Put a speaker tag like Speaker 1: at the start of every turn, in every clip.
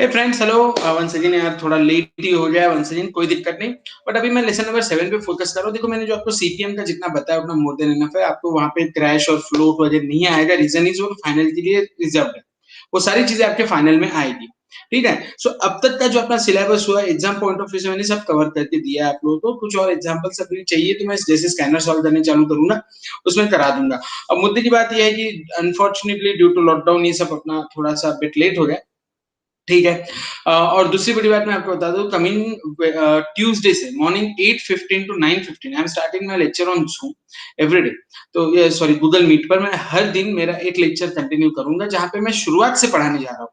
Speaker 1: हे friends, hello. Once again यार, थोड़ा late ही हो गया वंस अगेन, कोई दिक्कत नहीं। बट अभी मैं लेसन नंबर 7 पे फोकस कर रहा हूँ। देखो, मैंने जो आपको सीपीएम का जितना बताया उतना मोर देन इनफ है। आपको वहां पे क्रैश और फ्लोट वगैरह नहीं आएगा। रीजन इज वो फाइनल के लिए रिजर्व है। वो सारी चीजें आपके फाइनल में आएगी। ठीक है। सो अब तक का जो अपना सिलेबस हुआ एग्जाम पॉइंट ऑफ व्यू से मैंने सब कवर करके दिया है आप लोगों को। कुछ और एग्जांपल्स अभी चाहिए तो मैं जैसे स्कैनर सॉल्व करने चालू करूंगा उसमें करा दूंगा। अब मुद्दे की बात यह है कि अनफॉर्चुनेटली ड्यू टू लॉकडाउन ये सब अपना थोड़ा सा बिट लेट हो गया। ठीक है। और दूसरी बड़ी बात मैं आपको बता दूं, कमिंग ट्यूसडे से morning 8:15 to 9:15 I am starting my lecture on Zoom everyday. तो ये सॉरी गूगल मीट पर मैं हर दिन मेरा एक लेक्चर कंटिन्यू करूंगा जहां पे मैं शुरुआत से पढ़ाने जा रहा हूँ।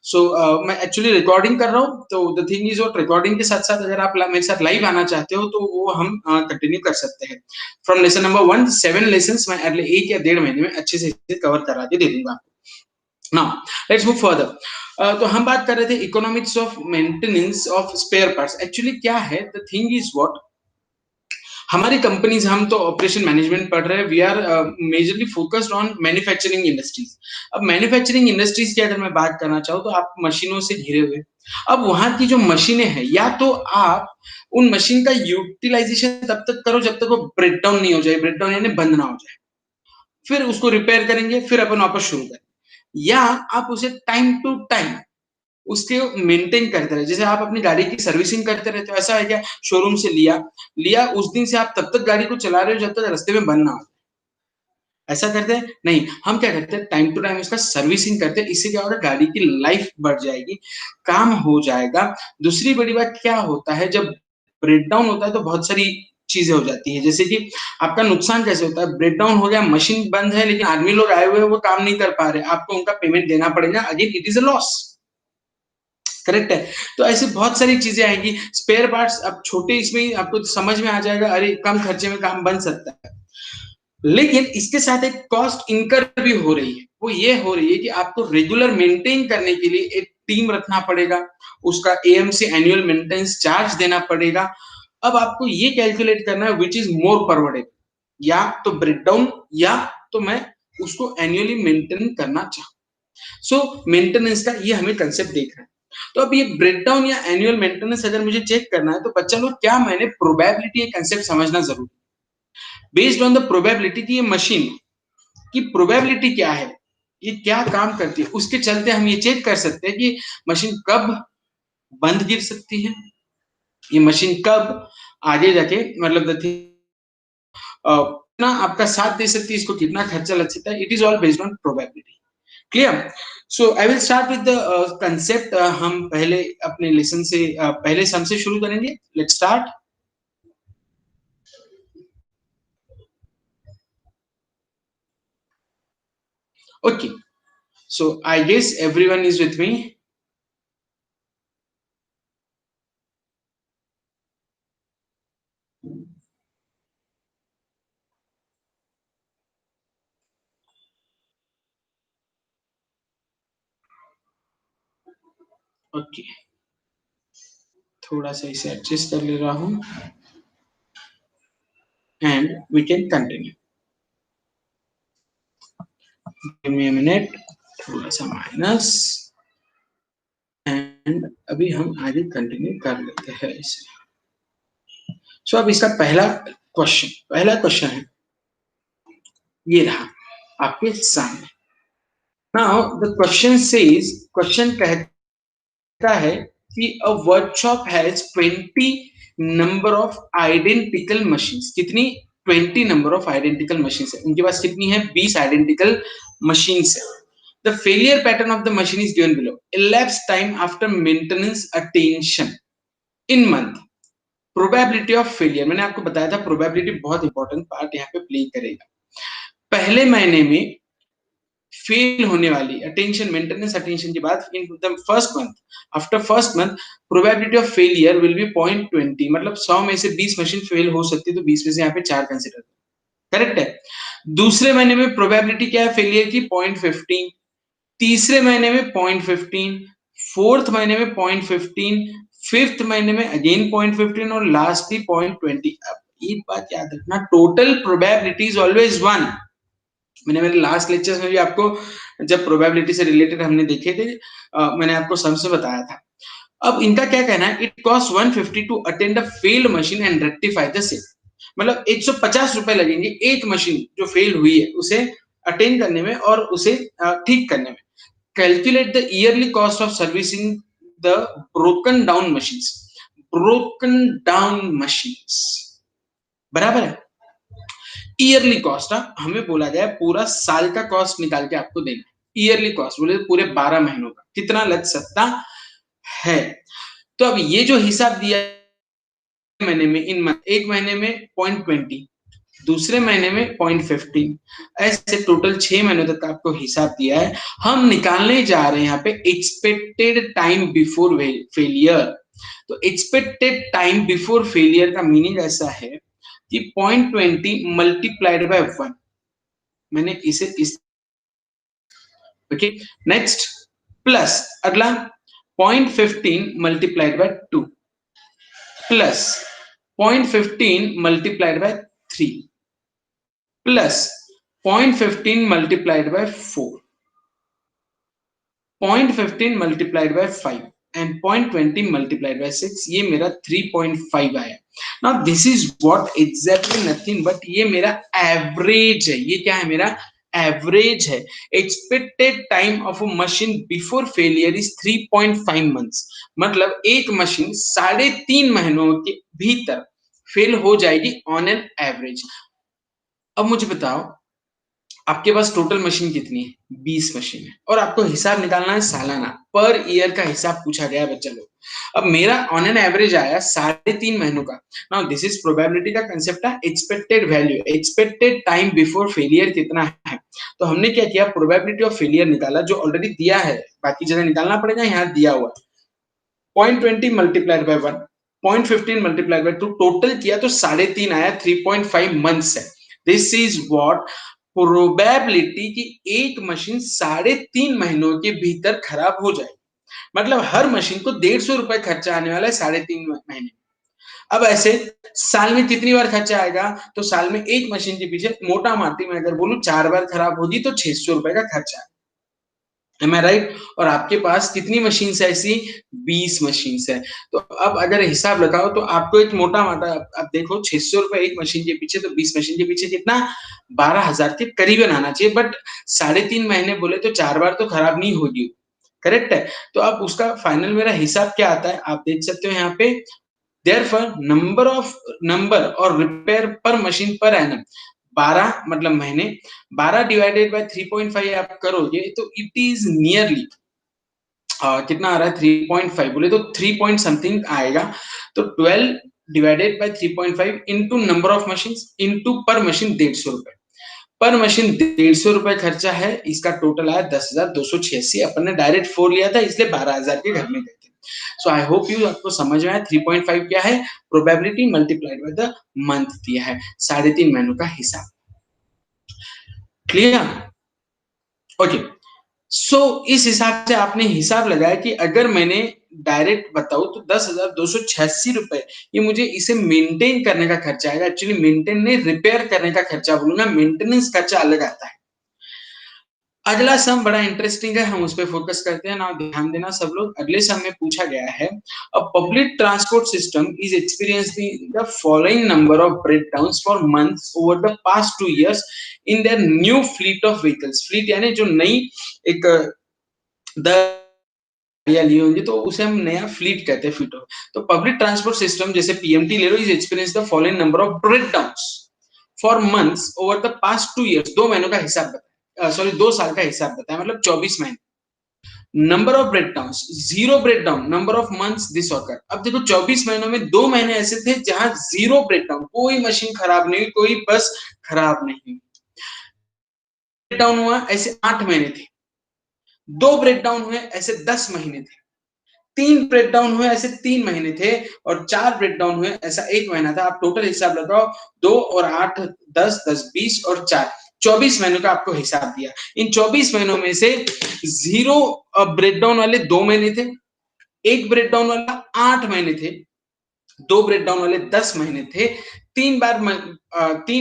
Speaker 1: सो मैं एक्चुअली रिकॉर्डिंग कर रहा हूँ। तो the thing is what, recording के साथ साथ अगर आप मेरे साथ लाइव आना चाहते हो तो वो हम कंटिन्यू कर सकते हैं। फ्रॉम लेसन नंबर 1 7 लेसन्स मैं अगले 1 या 1.5 महीने में अच्छे से कवर करा के दे दूंगा। Now let's move further. तो हम बात कर रहे थे economics of maintenance of spare parts. Actually क्या है, द थिंग इज व्हाट, हमारी कंपनीज, हम तो ऑपरेशन मैनेजमेंट पढ़ रहे हैं। We are majorly focused on manufacturing industries. अब मैन्युफैक्चरिंग इंडस्ट्रीज की अगर मैं बात करना चाहूँ तो आप मशीनों से घिरे हुए। अब वहां की जो मशीनें हैं, या तो आप उन मशीन का यूटिलाइजेशन तब तक करो जब तक वो ब्रेक डाउन नहीं हो जाए। ब्रेक डाउन यानी बंद ना हो जाए। फिर उसको रिपेयर करेंगे, फिर अपन वापस शुरू करें। या आप उसे टाइम टू टाइम उसके मेंटेन करते रहे। जैसे आप अपनी गाड़ी की सर्विसिंग करते रहते हो, ऐसा है क्या, शोरूम से लिया लिया उस दिन से आप तब तक गाड़ी को चला रहे हो जब तक रास्ते में बंद ना हो। ऐसा करते हैं नहीं, हम क्या करते हैं, टाइम टू टाइम इसका सर्विसिंग करते हैं। इससे क्या होगा, गाड़ी की लाइफ बढ़ जाएगी, काम हो जाएगा। दूसरी बड़ी बात क्या होता है, जब ब्रेकडाउन होता है तो बहुत सारी चीजें हो जाती है। जैसे कि आपका नुकसान कैसे होता है, ब्रेकडाउन हो गया, मशीन बंद है लेकिन आदमी लोग आए हुए हैं वो काम नहीं कर पा रहे, आपको उनका पेमेंट देना पड़ेगा। Again it is a loss. Correct है। तो ऐसी बहुत सारी चीजें आएंगी। स्पेयर पार्ट्स अब छोटे इसमें ही आपको समझ में आ जाएगा, अरे कम खर्चे में काम बन सकता है। लेकिन इसके साथ एक कॉस्ट इनकर भी हो रही है। वो ये हो रही है कि आपको रेगुलर मेंटेन करने के लिए एक टीम रखना पड़ेगा। उसका एएमसी एनुअल मेंटेनेंस चार्ज देना पड़ेगा। अब आपको ये कैलकुलेट करना है विच इज मोर परवडेबल, या तो ब्रेकडाउन या तो मैं उसको एनुअली मेंटेन करना चाहूँ। सो मेंटेनेंस का ये हमें कंसेप्ट देखना है। तो अब ये ब्रेकडाउन या एनुअल मेंटेनेंस अगर मुझे चेक करना है तो बच्चा लोग क्या, मैंने प्रोबेबिलिटी ये कंसेप्ट समझना जरूरी। बेस्ड ऑन द प्रोबेबिलिटी की ये मशीन की प्रोबेबिलिटी क्या है, ये क्या काम करती है, उसके चलते हम ये चेक कर सकते हैं कि मशीन कब बंद गिर सकती है, ये मशीन कब आगे जाके मतलब कितना आपका साथ दे सकती है, इसको कितना खर्चा लग सकता है। It is all based on probability. Clear. So I will start with the concept. हम पहले अपने लेसन से पहले सम से शुरू करेंगे। Let's start. Okay, so I guess everyone is with me. Okay, थोड़ा सा इसे एडजस्ट कर ले रहा हूं and we can continue. Give me a minute, थोड़ा सा माइनस एंड अभी हम आगे कंटिन्यू कर लेते हैं इसे। सो अब इसका पहला क्वेश्चन है, ये रहा आपके सामने। Now the question says, question कहता है कि a workshop has 20 number of identical machines. कितनी? 20 नंबर ऑफ आइडेंटिकल मशीन्स है उनके पास। कितनी है? 20 आइडेंटिकल मशीन्स है। The failure pattern of the machine is given below. Elapsed time after maintenance attention in month. Probability of failure, मैंने आपको बताया था probability बहुत इंपॉर्टेंट पार्ट यहाँ पे प्ले करेगा। पहले महीने में फेल होने वाली अटेंशन, मेंटेनेंस अटेंशन के बाद in the first month, after first month probability of failure will be 0.20। मतलब 100 में से 20 मशीन फेल हो सकती है तो 20 में से यहाँ पे 4 कंसिडर। करेक्ट है। दूसरे महीने में प्रोबेबिलिटी क्या है फेलियर की? 0.15। तीसरे महीने में 0.15, फोर्थ महीने में 0.15, फिफ्थ महीने में अगेन 0.15 और लास्टली 0.20। अब एक बात याद रखना, टोटल प्रोबेबिलिटी इज ऑलवेज 1। मैंने मेरे लास्ट लेक्चर्स में भी आपको जब प्रोबेबिलिटी से रिलेटेड हमने देखे थे, मैंने आपको सम से बताया था। अब इनका क्या कहना है, it cost 150 to attend a failed machine and rectify the same. मतलब 150 रुपए लगेंगे एक मशीन जो फेल हुई है उसे अटेंड करने में और उसे ठीक करने में। Calculate the yearly cost of servicing the broken down machines. Broken down machines बराबर है ईयरली कॉस्ट। हमें बोला गया पूरा साल का कॉस्ट निकाल के आपको देना है। ईयरली कॉस्ट बोले तो पूरे 12 महीनों का कितना लग सकता है। तो अब ये जो हिसाब दिया महीने में इन एक महीने में 0.20, दूसरे महीने में 0.15, ऐसे टोटल 6 महीनों तक आपको हिसाब दिया है। हम निकालने जा रहे हैं यहाँ पे एक्सपेक्टेड टाइम बिफोर फेलियर। तो एक्सपेक्टेड टाइम बिफोर फेलियर का मीनिंग ऐसा है कि 0.20 मल्टीप्लाइड बाय 1। मैंने इसे इस ओके नेक्स्ट प्लस अगला 0.15 multiplied by 2 plus 0.15 multiplied by 3 plus 0.15 multiplied by 4 0.15 multiplied by 5 and 0.20 multiplied by 6। ये मेरा 3.5 आया। Now this is what exactly nothing but ये मेरा एवरेज है। ये क्या है मेरा एवरेज है। Expected time of a machine before failure is 3.5 months. मतलब एक मशीन 3.5 महीनों के भीतर फेल हो जाएगी ऑन एन एवरेज। अब मुझे बताओ आपके पास टोटल मशीन कितनी है? 20 मशीन है और आपको हिसाब निकालना है सालाना, पर ईयर का हिसाब पूछा गया है बच्चा लोग। अब मेरा ऑन एन एवरेज आया 3.5 महीनों का। नाउ दिस इज प्रोबेबिलिटी का कांसेप्ट है। Expected value, expected time before failure कितना है। तो हमने क्या किया, प्रोबेबिलिटी ऑफ फेलियर निकाला जो ऑलरेडी दिया है, बाकी जगह निकालना पड़ेगा, यहाँ दिया हुआ 0.20 multiplied by 1, 0.15 multiplied by 2, total किया तो 3.5 आया। 3.5 मंथ्स है। दिस इज व्हाट प्रोबेबिलिटी कि एक मशीन 3.5 महीनों के भीतर खराब हो जाए। मतलब हर मशीन को 150 रुपए खर्चा आने वाला है 3.5 महीने। अब ऐसे साल में कितनी बार खर्चा आएगा, तो साल में एक मशीन के पीछे मोटा माटी में अगर बोलूं 4 बार खराब होगी तो 600 रुपए का खर्चा है। Am I right? और आपके पास कितनी मशीन है ऐसी? 20 मशीन है। तो अब अगर हिसाब लगाओ तो आपको एक मोटा माटा अब देखो 600 रुपए एक मशीन के पीछे, तो 20 मशीन के पीछे कितना 12,000 के करीबन आना चाहिए। बट 3.5 महीने बोले तो 4 बार तो खराब नहीं होगी। करेक्ट है। तो अब उसका फाइनल मेरा हिसाब क्या आता है आप देख सकते हो यहाँ पे। Therefore, नंबर और रिपेयर पर मशीन पर एनम 12 मतलब महीने, 12 डिवाइडेड बाय 3.5 आप करोगे तो इट इज नियरली कितना आ रहा है 3.5 बोले तो 3 पॉइंट समथिंग आएगा। तो 12 divided by 3.5 into number of machines into पर मशीन 150 रुपए। पर मशीन 150 रुपए खर्चा है। इसका टोटल आया 10,286। अपन ने डायरेक्ट 4 लिया था इसलिए 12,000 के घर में गए थे। सो आई होप यू आपको समझ में आया। 3.5 क्या है, probability multiplied by the month दिया है, 3.5 महीनों का हिसाब। क्लियर? ओके सो इस हिसाब से आपने हिसाब लगाया कि अगर मैंने डायरेक्ट बताऊं तो 10,286 रुपए ये मुझे इसे मेंटेन करने का खर्चा आएगा। एक्चुअली मेंटेन नहीं, रिपेयर करने का खर्चा बोलूंगा, मेंटेनेंस खर्चा अलग आता है। अगला सम बड़ा इंटरेस्टिंग है, हम उस पर फोकस करते हैं ना। ध्यान देना सब लोग। अगले सम में पूछा गया है a public transport system is experiencing the following number of breakdowns for months over the past 2 years in their new fleet of vehicles. Fleet यानी जो नई एक गाड़ियां ली होंगी तो उसे हम नया फ्लीट कहते हैं, फ्लीट ऑफ। तो पब्लिक ट्रांसपोर्ट सिस्टम जैसे पीएमटी ले लो, is experience the following number of breakdowns for months over the past 2 years। 2 महीनों का हिसाब बताया, सॉरी 2 साल का हिसाब बताया, मतलब 24 महीने। Number of breakdowns, zero breakdown, number of months this occur. अब देखो 24 महीनों में 2 महीने ऐसे थे जहां जीरो ब्रेकडाउन, कोई मशीन खराब नहीं हुई, कोई बस खराब नहीं हुई। ब्रेकडाउन हुआ ऐसे 8 महीने थे। 2 ब्रेकडाउन हुए ऐसे 10 महीने थे। 3 ब्रेकडाउन हुए ऐसे 3 महीने थे और 4 ब्रेकडाउन हुए ऐसा 1 महीना था। आप टोटल हिसाब लगाओ, 2 और 8 10 10 20 और 4 24 महीनों का आपको हिसाब दिया। इन 24 महीनों में से जीरो ब्रेकडाउन वाले 2 महीने थे, एक ब्रेकडाउन वाला 8 महीने थे, 2 ब्रेकडाउन वाले 10 महीने थे, 3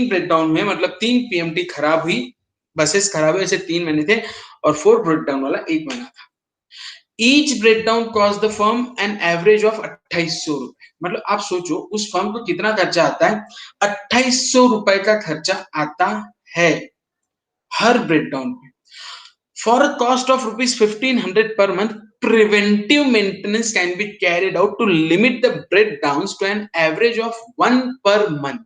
Speaker 1: ब्रेकडाउन हुए मतलब 3 पीएमटी खराब हुई, बसेस खराब है, ऐसे 3 महीने थे और 4 ब्रेकडाउन वाला 1 महीना था। Each breakdown cost the firm N average of 2800 रुपए। मतलब आप सोचो उस फर्म को कितना खर्चा आता है, 2800 रुपए का खर्चा आता है हर ब्रेकडाउन पे। For a cost of rupees 1500 per month, preventive maintenance can be carried out to limit the breakdowns to an average of 1 per month.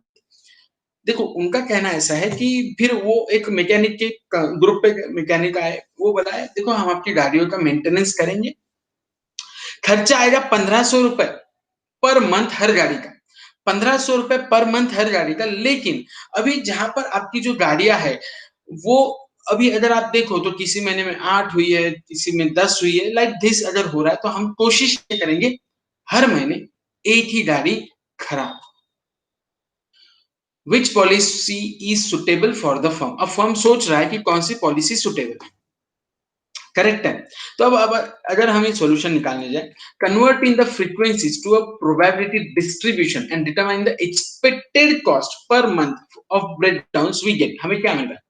Speaker 1: देखो उनका कहना ऐसा है कि फिर वो एक मैकेनिक के ग्रुप पे मैकेनिक आए, वो बताए देखो हम आपकी गाड़ियों का मेंटेनेंस करेंगे, खर्चा आएगा 1500 रुपए पर मंथ हर गाड़ी का, 1500 रुपए पर मंथ हर गाड़ी का। लेकिन अभी जहां पर आपकी जो गाड़ियां है वो अभी अगर आप देखो तो किसी महीने में 8 हुई है, किसी में 10 हुई है, लाइक दिस अगर हो रहा है तो हम कोशिश करेंगे हर महीने एक ही गाड़ी खराब। Which policy is suitable for the firm. अब फर्म सोच रहा है कि कौन सी पॉलिसी सुटेबल है, करेक्ट है। तो अब अगर हम ये सॉल्यूशन निकालने जाए, convert in the frequencies to a probability distribution and determine the expected cost per month of breakdowns we get. हमें क्या मिल रहा है,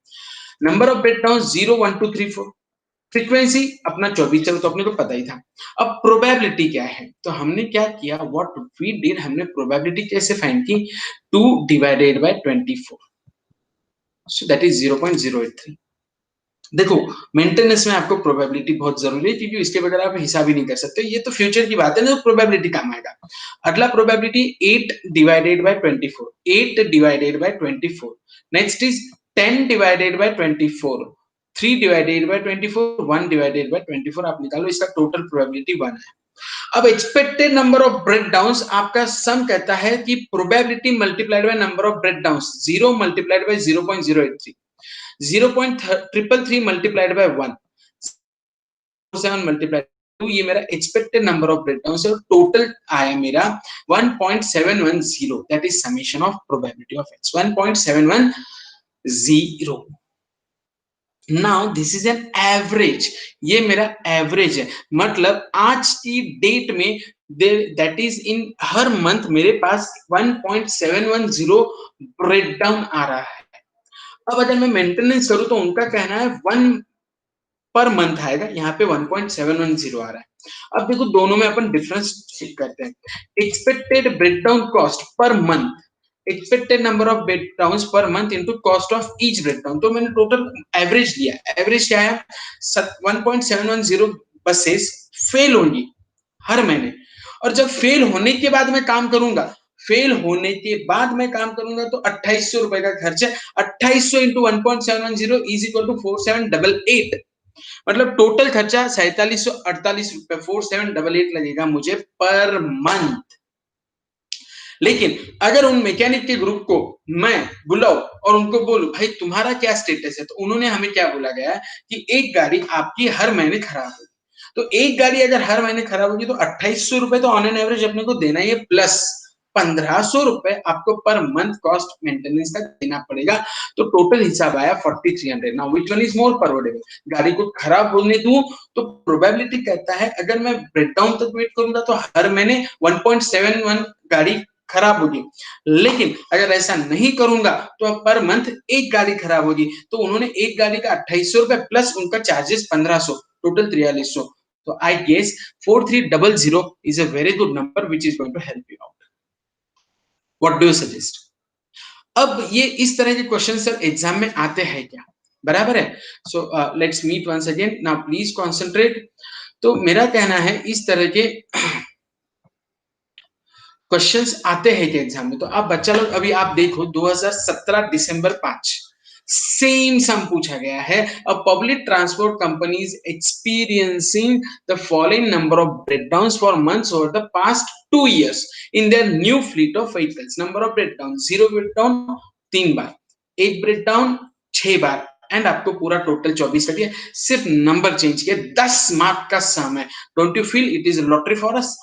Speaker 1: नंबर ऑफ ब्रेकडाउन 0 1 2 3 4, फ्रीक्वेंसी अपना 24 चलो तो अपने को पता ही था। अब प्रोबेबिलिटी क्या है, तो हमने क्या किया, व्हाट वी डिड, हमने प्रोबेबिलिटी कैसे फाइंड की, 2 divided by 24, so that is 0.083। देखो मेंटेनेंस में आपको प्रोबेबिलिटी बहुत जरूरी है क्योंकि इसके बगैर आप हिसाब ही नहीं कर सकते, ये तो फ्यूचर की बात है ना, तो प्रोबेबिलिटी काम आएगा। अगला probability 8 divided by 24, 8 divided by 24। Next is 10 divided by 24, 3 divided by 24, 1 divided by 24। आप निकालो, इसका टोटल प्रोबेबिलिटी 1 है। अब एक्सपेक्टेड नंबर ऑफ ब्रेकडाउन्स, आपका सम कहता है कि probability multiplied by number of breakdowns, 0 multiplied by 0.083, 0.333 multiplied by 1, 7 multiplied 2, ये मेरा एक्सपेक्टेड नंबर ऑफ ब्रेकडाउन्स है। टोटल आया मेरा 1.710, that is summation of probability of x, 1.710। Now this is an average, ये मेरा एवरेज है, मतलब आज की डेट में that is in her month मेरे पास 1.710 ब्रेकडाउन आ रहा है। अब अगर मैं मेंटेनेंस करूं तो उनका कहना है 1 पर मंथ आएगा, यहाँ पे 1.710 आ रहा है। अब देखो दोनों में अपन डिफरेंस चेक करते हैं, expected breakdown cost per month, expected number of breakdowns per month into cost of each breakdown. तो मैंने टोटल एवरेज लिया, एवरेज क्या है, 1.710 बसेस फेल होंगी हर महीने, और जब फेल होने के बाद मैं काम करूंगा, फेल होने के बाद मैं काम करूंगा तो 2800 रुपए का खर्च है, 2800 इंटू 1.710 इज इक्वल टू 4788, मतलब टोटल खर्चा 4748 रुपए 4788 लगेगा मुझे पर मंथ। लेकिन अगर उन मैकेनिक के ग्रुप को मैं बुलाऊं और उनको बोलूं भाई तुम्हारा क्या स्टेटस है, तो उन्होंने हमें क्या बोला गया कि एक गाड़ी आपकी हर महीने खराब होगी। तो एक गाड़ी अगर हर महीने खराब होगी तो 2800 रुपए तो ऑन एन एवरेज अपने को देना ही है, प्लस 1500 रुपए आपको पर मंथ कॉस्ट मेंटेनेंस का देना पड़ेगा। तो टोटल हिसाब आया 4300। Now which one is more परवडेबल, गाड़ी को खराब होने दूं तो प्रोबेबिलिटी कहता है अगर मैं ब्रेकडाउन तक वेट करूंगा तो हर महीने 1.71 गाड़ी खराब होगी, लेकिन अगर ऐसा नहीं करूंगा तो पर मंथ एक गाड़ी खराब होगी। तो उन्होंने एक गाड़ी का 2800 रुपए प्लस उनका चार्जेस 1500, टोटल 4300। तो I guess 4300 is a very good number which is going to help you out. What do you suggest. अब ये इस तरह के क्वेश्चन सर एग्जाम में आते हैं क्या, बराबर है। So let's meet once again, now please concentrate. तो मेरा कहना है इस तरह के क्वेश्चंस आते हैं कि एग्जाम में, तो आप बच्चा लोग अभी आप देखो 2017 दिसंबर 5 सेम सम पूछा गया है। A public transport companies experiencing the following number of breakdowns for months over the past 2 years in their new fleet of vehicles. Number of breakdown, 0 breakdown 3 bar, 1 breakdown 6 bar, and आपको पूरा total 24 का दिया, सिर्फ number change किया। 10 mark का सम है, don't you feel it is lottery for us.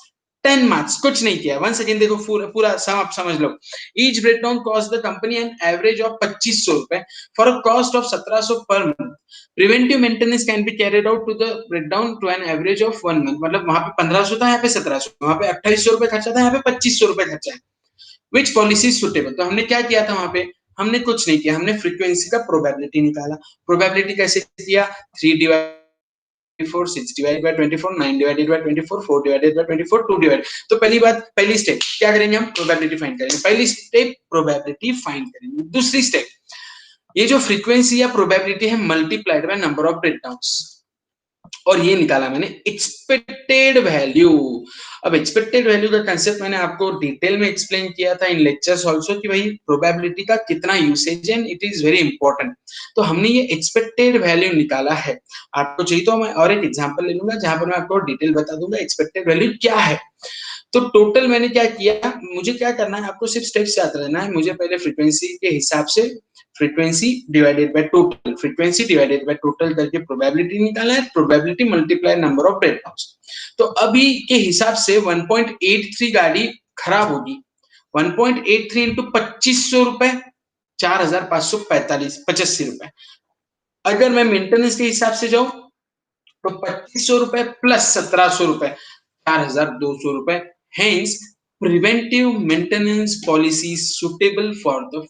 Speaker 1: 10 marks, कुछ नहीं किया। वंस अगेन देखो पूरा सम आप समझ लो। Each breakdown cost the company an average of 2500 रुपए for a cost of 1700 per month. Preventive maintenance can be carried out to the breakdown to an average of 1 month. मतलब वहां पे 1500 था, यहाँ पे 1700, वहां पे 2800 रुपए खर्चा था, यहाँ पे 2500 रुपए खर्चा है। विच पॉलिसी सुटेबल, तो हमने क्या किया था वहां पे, हमने कुछ नहीं किया, हमने फ्रीक्वेंसी का प्रोबेबिलिटी निकाला। प्रोबेबिलिटी कैसे किया? 3 divide 4, 6 divide by 24, 9 divided by 24, 4 divided by 24, 2 divide. तो पहली स्टेप क्या करेंगे? हम प्रोबेबिलिटी फाइंड करेंगे। पहली स्टेप प्रोबेबिलिटी फाइंड करेंगे। दूसरी स्टेप, ये जो फ्रीक्वेंसी या प्रोबेबिलिटी है multiplied by number of breakdowns, और ये निकाला मैंने एक्सपेक्टेड वैल्यू। अब एक्सपेक्टेड वैल्यू का कंसेप्ट मैंने आपको डिटेल में एक्सप्लेन किया था इन लेक्चर्स आल्सो कि भाई प्रोबेबिलिटी का कितना यूसेज है, इट इज वेरी इंपॉर्टेंट। तो हमने ये एक्सपेक्टेड वैल्यू निकाला है। आपको चाहिए तो मैं और एक एग्जांपल ले लूंगा जहां पर मैं आपको डिटेल बता दूंगा एक्सपेक्टेड वैल्यू क्या है। तो टोटल मैंने क्या किया, मुझे क्या करना है, आपको सिर्फ स्टेप्स याद रहना है। मुझे पहले फ्रीक्वेंसी के हिसाब से frequency divided by total, frequency divided by total करके प्रोबेबिलिटी निकाला है। Probability multiply number of breakdowns. तो अभी के हिसाब से 1.83 गाड़ी खराब होगी। 1.83 इंटू 2500 रुपए, 4545 रुपए। अगर मैं मेंटेनेंस के हिसाब से जाऊं तो 2500 रुपए प्लस 1700 रुपए, 4200 रुपए। Hence preventive maintenance policy suitable for the,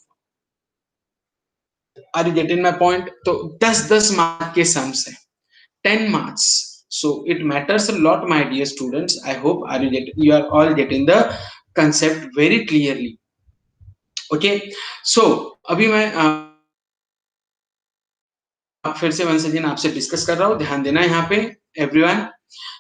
Speaker 1: are you getting my point? तो 10-10 मार्क के सम्स है, 10 marks, so it matters a lot my dear students. I hope you are all getting the concept very clearly. Okay, so अभी मैं फिर से once again आपसे discuss कर रहा हूँ, ध्यान देना यहाँ पे एवरीवन।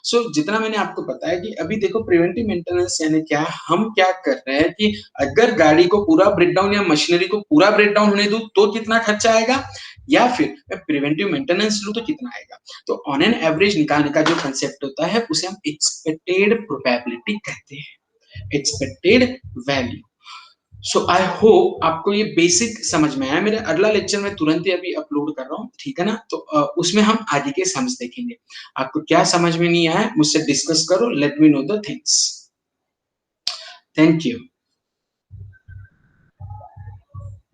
Speaker 1: सो जितना मैंने आपको बताया कि अभी देखो प्रिवेंटिव मेंटेनेंस यानी क्या, हम क्या कर रहे हैं कि अगर गाड़ी को पूरा ब्रेकडाउन या मशीनरी को पूरा ब्रेकडाउन होने दूं तो कितना खर्चा आएगा, या फिर मैं प्रिवेंटिव मेंटेनेंस लूं तो कितना आएगा। तो ऑन एन एवरेज निकालने का जो कंसेप्ट होता है उसे हम एक्सपेक्टेड प्रोबेबिलिटी कहते हैं, expected value. So I hope आपको ये बेसिक समझ में आया। मेरा अगला लेक्चर मैं तुरंत ही अभी अपलोड कर रहा हूँ, ठीक है ना? तो उसमें हम आगे के सम्स देखेंगे। आपको क्या समझ में नहीं आया मुझसे डिस्कस करो, let me know the things. Thank you.